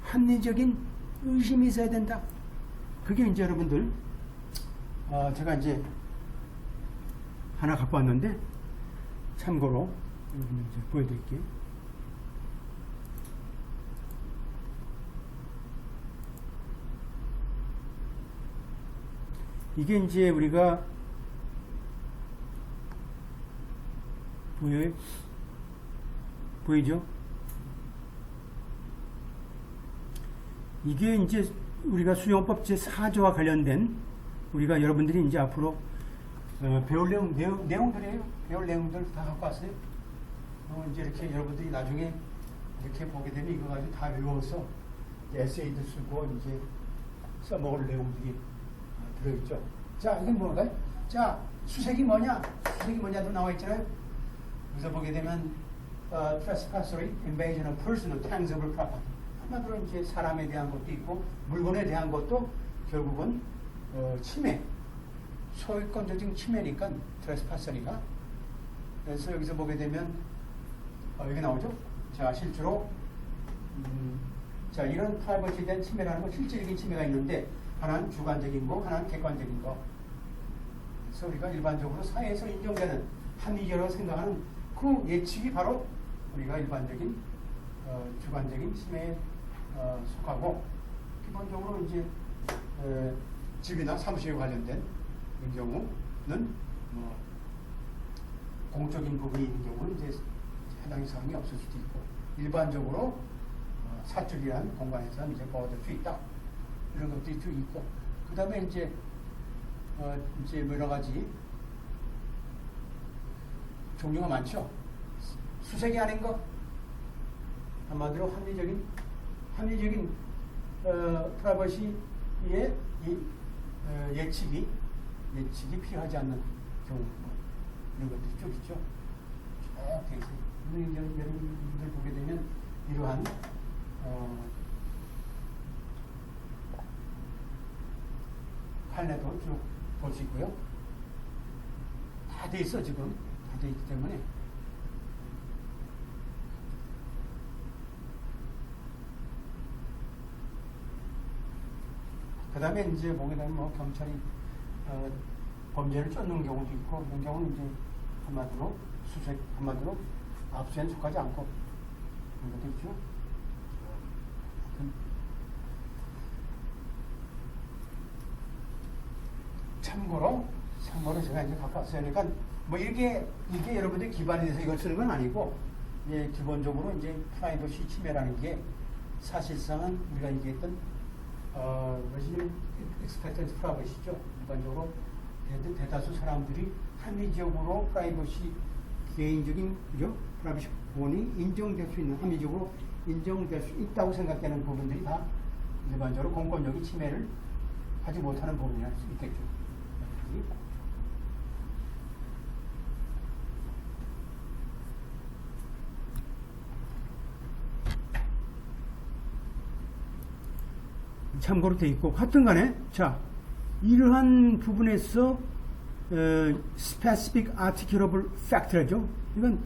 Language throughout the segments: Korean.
합리적인 의심이 있어야 된다. 그게 이제 여러분들 제가 이제 하나 갖고 왔는데 참고로 여러분 이제 보여드릴게요. 이게 이제 우리가 보이죠? 이게 이제 우리가 수용법 제4조와 관련된 우리가 여러분들이 이제 앞으로 배울 내용들이에요. 배울 내용들 다 갖고 왔어요. 이제 이렇게 여러분들이 나중에 이렇게 보게 되면 이거 가지고 다 외워서 에세이도 쓰고 이제 써먹을 내용들이 들어있죠. 자, 이건 뭔가요? 자, 수색이 뭐냐? 수색이 뭐냐도 나와 있잖아요. 그래서 보게 되면 trespassing, invasion of personal tangible property. 한마디로 이제 사람에 대한 것도 있고 물건에 대한 것도 결국은 침해, 소유권적인 침해니까 트레스파서니까. 그래서 여기서 보게 되면 여기 나오죠. 자, 실제로 자, 이런 프라이버시에 대한 침해라는 건 실질적인 침해가 있는데 하나는 주관적인 거, 하나는 객관적인 거. 그래서 우리가 일반적으로 사회에서 인정되는 합리적으로 생각하는 그 예측이 바로 우리가 일반적인 주관적인 침해에 속하고, 기본적으로 이제 집이나 사무실에 관련된 경우는 공적인 부분이 있는 경우는 이제 해당 사항이 없을 수도 있고, 일반적으로 사적이라는 공간에서 이제 보호될 수 있다, 이런 것들이 쭉 있고, 그 다음에 이제 여러 가지 종류가 많죠. 수색이 아닌 것, 한마디로 합리적인 프라이버시의 예측이 필요하지 않는 경우, 이런 것들이 쭉 있죠. 쭉 되어 있어요. 여러분들 보게 되면 이러한 판례도 쭉 볼 수 있고요. 다 돼 있어, 지금. 다 돼 있기 때문에. 그 다음에 이제 보게 되면 경찰이 범죄를 쫓는 경우도 있고, 이런 경우는 이제 한마디로 압수에는 속하지 않고, 그런 것도 있죠. 참고로 제가 이제 갖고 왔어요. 그러니까 이게 여러분들이 기반이 돼서 이걸 쓰는 건 아니고, 예, 기본적으로 이제 프라이버시 침해라는 게 사실상은 우리가 얘기했던 expected privacy죠. 일반적으로 대다수 사람들이 합리적으로 프라이버시, 개인적인 프라이버시 보호이 인정될 수 있는, 합리적으로 인정될 수 있다고 생각되는 부분들이 다 일반적으로 공권력이 침해를 하지 못하는 부분이 할 수 있겠죠. 참고로 되어 있고, 하여튼 간에, 자, 이러한 부분에서 specific articulable fact라죠. 이건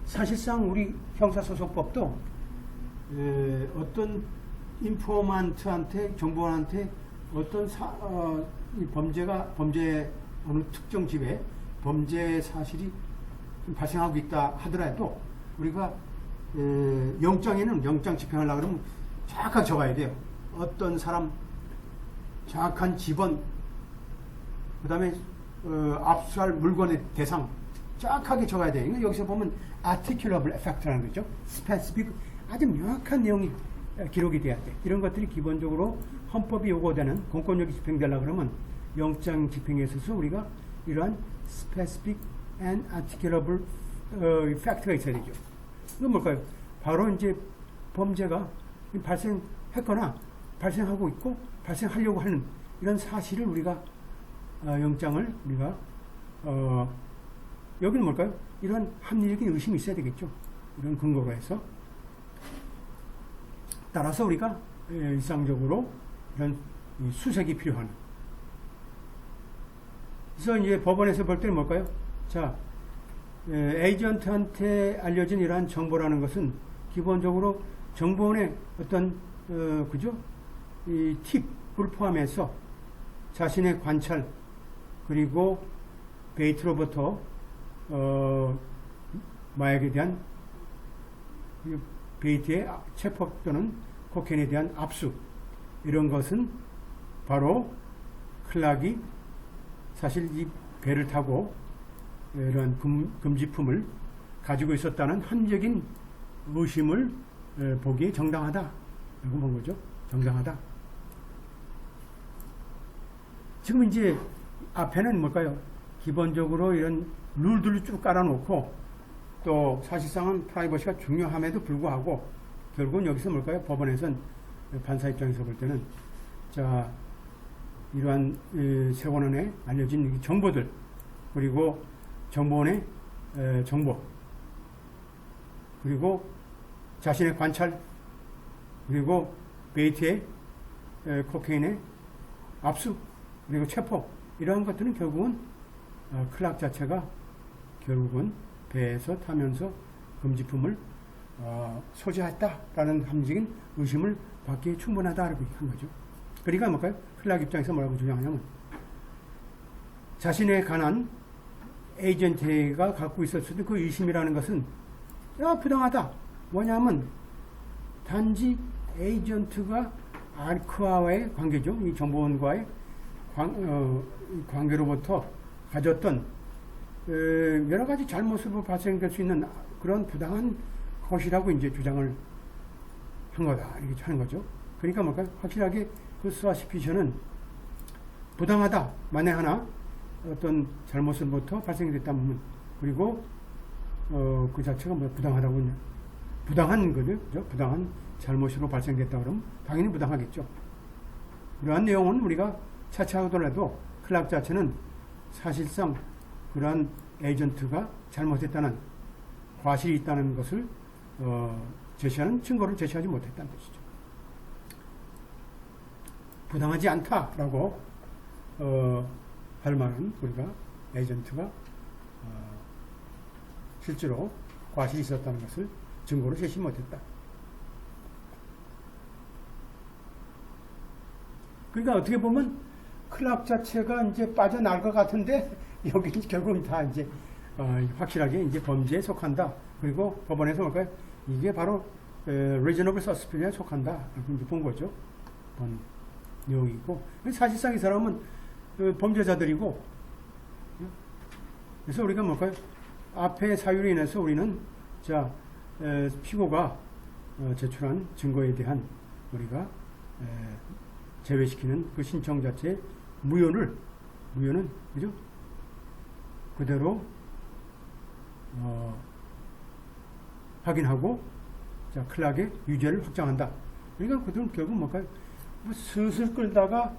사실상 우리 형사소송법도 어떤 인포먼트한테, 정보원한테 어떤 범죄 어느 특정 집에 범죄 사실이 발생하고 있다 하더라도 우리가 영장에는 영장 집행하려고 그러면 정확하게 적어야 돼요. 어떤 사람, 정확한 집원, 그 다음에 압수할 물건의 대상 정확하게 적어야 돼요. 여기서 보면 articulable effect라는 거죠. specific, 아주 명확한 내용이 기록이 돼야 돼. 이런 것들이 기본적으로 헌법이 요구되는 공권력이 집행되려고 그러면 영장 집행에 있어서 우리가 이러한 specific and articulable fact가 있어야 되죠. 이건 뭘까요? 바로 이제 범죄가 발생했거나 발생하고 있고 발생하려고 하는 이런 사실을 우리가 영장을 우리가 여기는 뭘까요? 이런 합리적인 의심이 있어야 되겠죠. 이런 근거로 해서 따라서 우리가 일상적으로 이런 수색이 필요한. 그래서 이제 법원에서 볼 때는 뭘까요? 자, 에이전트한테 알려진 이러한 정보라는 것은 기본적으로 정보원의 어떤 그죠? 이 팁을 포함해서 자신의 관찰 그리고 베이트로부터 마약에 대한 베이트의 체포 또는 코케인에 대한 압수 이런 것은 바로 클락이 사실 이 배를 타고 이런 금지품을 가지고 있었다는 합리적인 의심을 보기에 정당하다라고 본 거죠. 정당하다. 지금 이제 앞에는 뭘까요? 기본적으로 이런 룰들을 쭉 깔아놓고 또 사실상은 프라이버시가 중요함에도 불구하고 결국은 여기서 뭘까요? 법원에서는 판사 입장에서 볼 때는 자 이러한 세관원에 알려진 정보들 그리고 정보원의 정보 그리고 자신의 관찰 그리고 베이트의 코케인의 압수 그리고 체포 이러한 것들은 결국은 클락 자체가 결국은 배에서 타면서 금지품을 소지했다라는 합리적인 의심을 받기에 충분하다라고 한 거죠. 그러니까 뭘까요? 클락 입장에서 뭐라고 주장하냐면 자신에 관한 에이전트가 갖고 있었을 그 의심이라는 것은 부당하다. 뭐냐면 단지 에이전트가 아크와의 관계죠. 이 정보원과의 관계로부터 가졌던 여러 가지 잘못으로 발생될 수 있는 그런 부당한 것이라고 이제 주장을 한 거다. 이렇게 하는 거죠. 그러니까 뭘까요? 확실하게 그 서시피션은 부당하다. 만에 하나 어떤 잘못으로부터 발생됐다면 그리고 그 자체가 뭐 부당하다고 그냥 부당한 거죠. 그죠? 부당한 잘못으로 발생됐다 그러면 당연히 부당하겠죠. 그러한 내용은 우리가 차차 하더라도 클락 자체는 사실상 그러한 에이전트가 잘못했다는 과실이 있다는 것을 제시하는 증거를 제시하지 못했다는 것이죠. 부당하지 않다라고 할 만한 우리가 에이전트가 실제로 과실이 있었다는 것을 증거로 제시 못했다. 그러니까 어떻게 보면 클락 자체가 이제 빠져나갈 것 같은데 여기 결국은 다 이제 확실하게 이제 범죄에 속한다. 그리고 법원에서 뭘까요? 이게 바로 reasonable suspicion에 속한다. 라고 이제 본 거죠. 본 내용이고 사실상 이 사람은 범죄자들이고 그래서 우리가 뭘까요? 앞의 사유로 인해서 우리는 자 피고가 제출한 증거에 대한 우리가 제외시키는 그 신청 자체의 무효는 그죠? 그대로 확인하고 자 클락의 유죄를 확정한다. 그러니까 그들은 결국 뭘까요? 뭐 슬슬 끌다가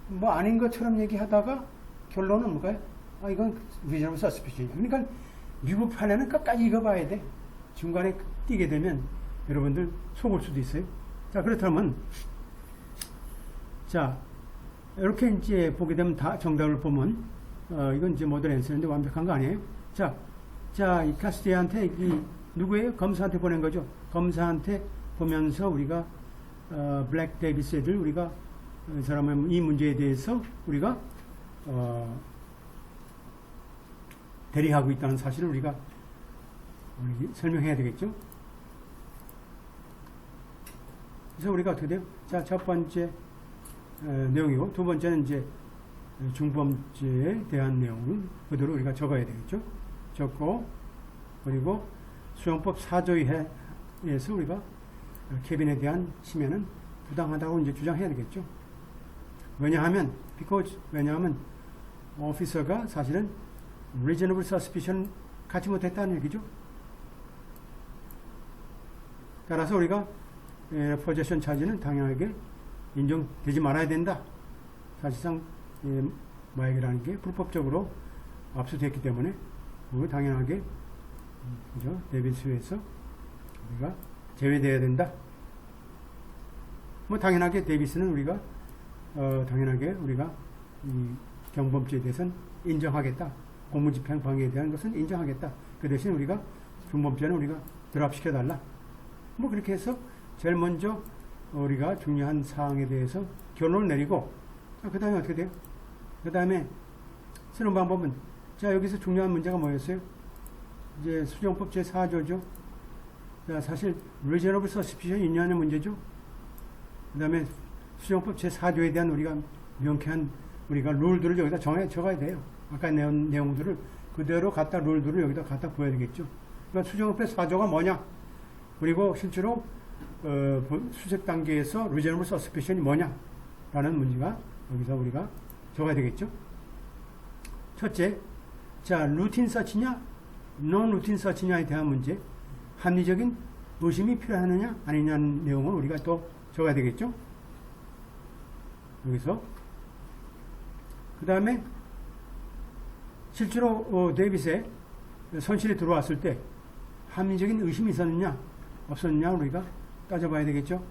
뭐 아닌 것처럼 얘기하다가 결론은 뭘까요? 이건 reasonable suspicion. 그러니까 미국 판례는 끝까지 읽어봐야 돼. 중간에 뛰게 되면 여러분들 속을 수도 있어요. 자 그렇다면 자 이렇게 이제 보게 되면 다 정답을 보면 이건 이제 모델 앤서인데 완벽한 거 아니에요? 자, 이 카스티한테 이 누구예요? 검사한테 보낸 거죠. 검사한테 보면서 우리가 블랙 데이비스를 우리가 이 사람의 이 문제에 대해서 우리가 대리하고 있다는 사실을 우리가 설명해야 되겠죠. 그래서 우리가 어떻게 돼요? 자, 첫 번째 내용이고 두 번째는 이제 중범죄에 대한 내용을 그대로 우리가 적어야 되겠죠. 적고 그리고 수용법 4조에서 우리가 케빈에 대한 침해는 부당하다고 이제 주장해야 되겠죠. 왜냐하면 오피서가 사실은 reasonable suspicion 갖지 못했다는 얘기죠. 따라서 우리가 포제션 차지는 당연하게 인정되지 말아야 된다. 사실상 마약이라는 게 불법적으로 압수됐기 때문에 그거 당연하게 그죠? 데이비스에서 우리가 제외되어야 된다. 뭐 당연하게 데이비스는 우리가 당연하게 우리가 이 경범죄에 대해서는 인정하겠다. 공무집행 방해에 대한 것은 인정하겠다. 그 대신 우리가 중범죄는 우리가 드랍시켜달라. 뭐 그렇게 해서 제일 먼저 우리가 중요한 사항에 대해서 결론을 내리고, 그 다음에 어떻게 돼요? 그 다음에 쓰는 방법은, 자, 여기서 중요한 문제가 뭐였어요? 이제 수정법 제4조죠. 자, 사실 reasonable suspicion 인연의 문제죠. 그 다음에 수정법 제4조에 대한 우리가 명쾌한 우리가 룰들을 여기다 적어야 돼요. 아까 내용들을 그대로 갖다 룰들을 여기다 갖다 보여야 되겠죠. 그러니까 수정법의 4조가 뭐냐? 그리고 실제로 수색 단계에서 reasonable suspicion이 뭐냐? 라는 문제가 여기서 우리가 적어야 되겠죠. 첫째, 자, 루틴 서치냐, 논 루틴 서치냐에 대한 문제, 합리적인 의심이 필요하느냐, 아니냐는 내용을 우리가 또 적어야 되겠죠. 여기서. 그 다음에, 실제로, 데이빗의 손실이 들어왔을 때, 합리적인 의심이 있었느냐, 없었느냐, 우리가 따져봐야 되겠죠.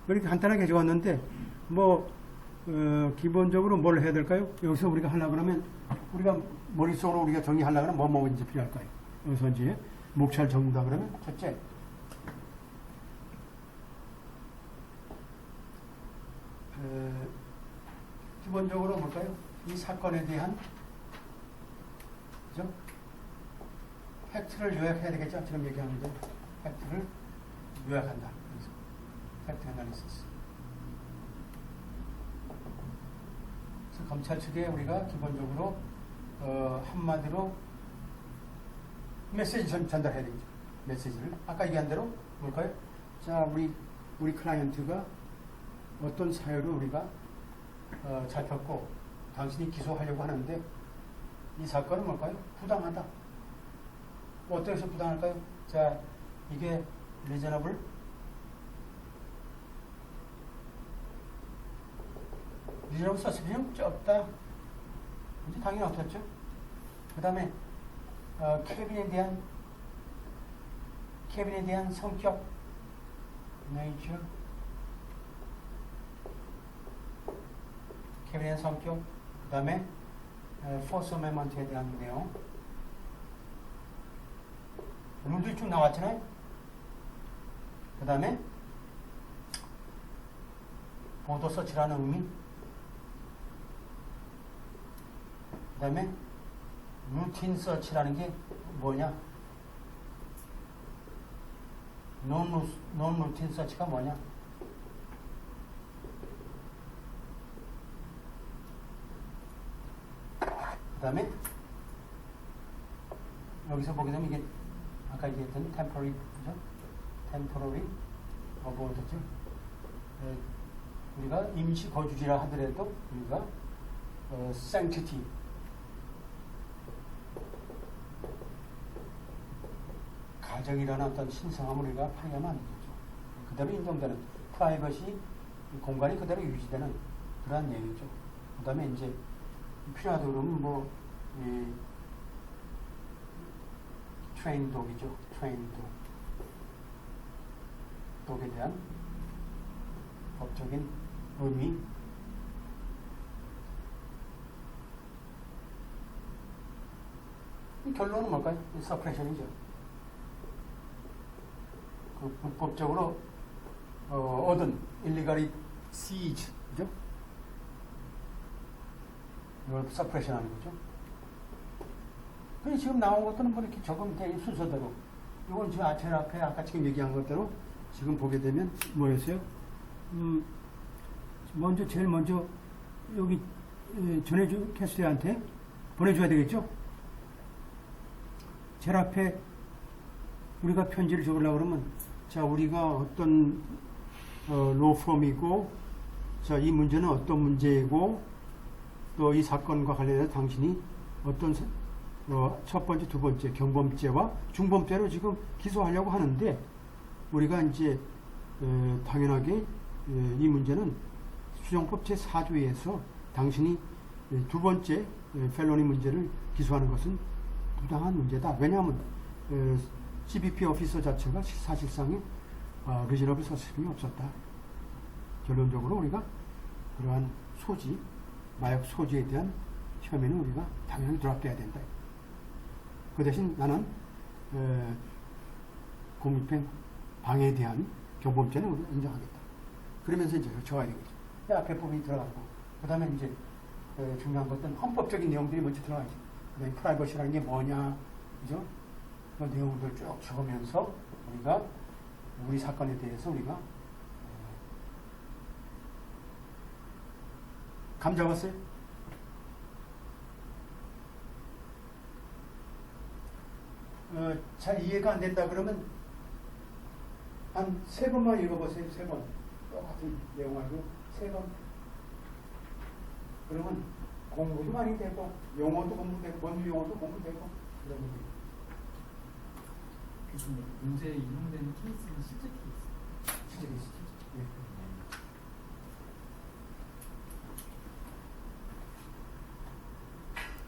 그렇게 간단하게 적었는데, 기본적으로 뭘 해야 될까요? 여기서 우리가 하려고 그러면, 우리가 머릿속으로 우리가 정리하려고 그러면 뭐 이제 필요할까요? 여기서 이제 목차를 적는다 그러면, 첫째, 기본적으로 볼까요? 이 사건에 대한, 그죠? 팩트를 요약해야 되겠죠? 지금 얘기하는데, 팩트를 요약한다. 팩트 애널리시스. 그래서 검찰 측에 우리가 기본적으로 한마디로 메시지 전달해야 되겠죠. 메시지를 아까 얘기한 대로 뭘까요? 자, 우리 클라이언트가 어떤 사유를 우리가 잡혔고 당신이 기소하려고 하는데 이 사건은 뭘까요? 부당하다. 어떻게 해서 부당할까요? 자, 이게 리저너블 리저너블 서스피션이 없다. 이제 당연히 없었죠. 그 다음에 케빈에 대한 성격, nature, 케빈에 대한 성격, 그 다음에 포스 어메먼트에 대한 내용, 룰들이 쭉 나왔잖아요. 그 다음에 보도 서치라는 의미, 그 다음에 루틴 서치라는 게 뭐냐, 논 루틴 서치가 뭐냐, 그 다음에 여기서 보게 되면 이게 아까 얘기했던 temporary, 그죠? temporary abort죠. 우리가 임시 거주지라 하더라도 우리가 sanctity, 가정이라는 어떤 신성함을 우리가 파괴하면 안 되죠. 그대로 인정되는 프라이버시 공간이 그대로 유지되는 그러한 얘기죠. 그 다음에 이제 필요하다 그러면 트레인 독이죠. 트레인 독에 대한 법적인 의미, 결론은 뭘까요? 서프레션이죠. 그 불법적으로 얻은 illegally seized, 그죠? 이걸 서프레션 하는 거죠. 근데 지금 나온 것들은 뭐 이렇게 적으면 순서대로. 이건 지금 제일 앞에 아까 지금 얘기한 것대로 지금 보게 되면 뭐였어요? 제일 먼저 여기 캐스트한테 보내줘야 되겠죠? 제일 앞에 우리가 편지를 적으려고 그러면, 자, 우리가 어떤 로펌이고, 자, 이 문제는 어떤 문제이고, 또 이 사건과 관련해서 당신이 어떤 첫 번째, 두 번째 경범죄와 중범죄로 지금 기소하려고 하는데, 우리가 이제 당연하게 이 문제는 수정법 제4조에서 당신이 두 번째 펠로니 문제를 기소하는 것은 부당한 문제다. 왜냐하면 CBP 오피서 자체가 사실상의 리저너블 서스펜이 없었다. 결론적으로 우리가 그러한 소지, 마약 소지에 대한 혐의는 우리가 당연히 들어가야 된다. 그 대신 나는 공익행 방해에 대한 경범죄는 우리가 인정하겠다. 그러면서 이제 적어야 되겠죠. 앞에법이 들어가고, 그 다음에 이제 중요한 것은 헌법적인 내용들이 먼저 들어가야지. 그 다음에 프라이버시라는 게 뭐냐, 그죠? 그 내용들 쭉 적으면서 우리가 우리 사건에 대해서 우리가 감 잡았어요? 잘 이해가 안 된다 그러면 한 3번만 읽어보세요. 3번. 똑같은 내용하고 3번. 그러면 공부도 많이 되고 용어도 공부되고 원유 용어도 공부되고 그런 거예요. 교수님, 문제에 인용되는 케이스는 실제 케이스. 실제 케이스죠. 예.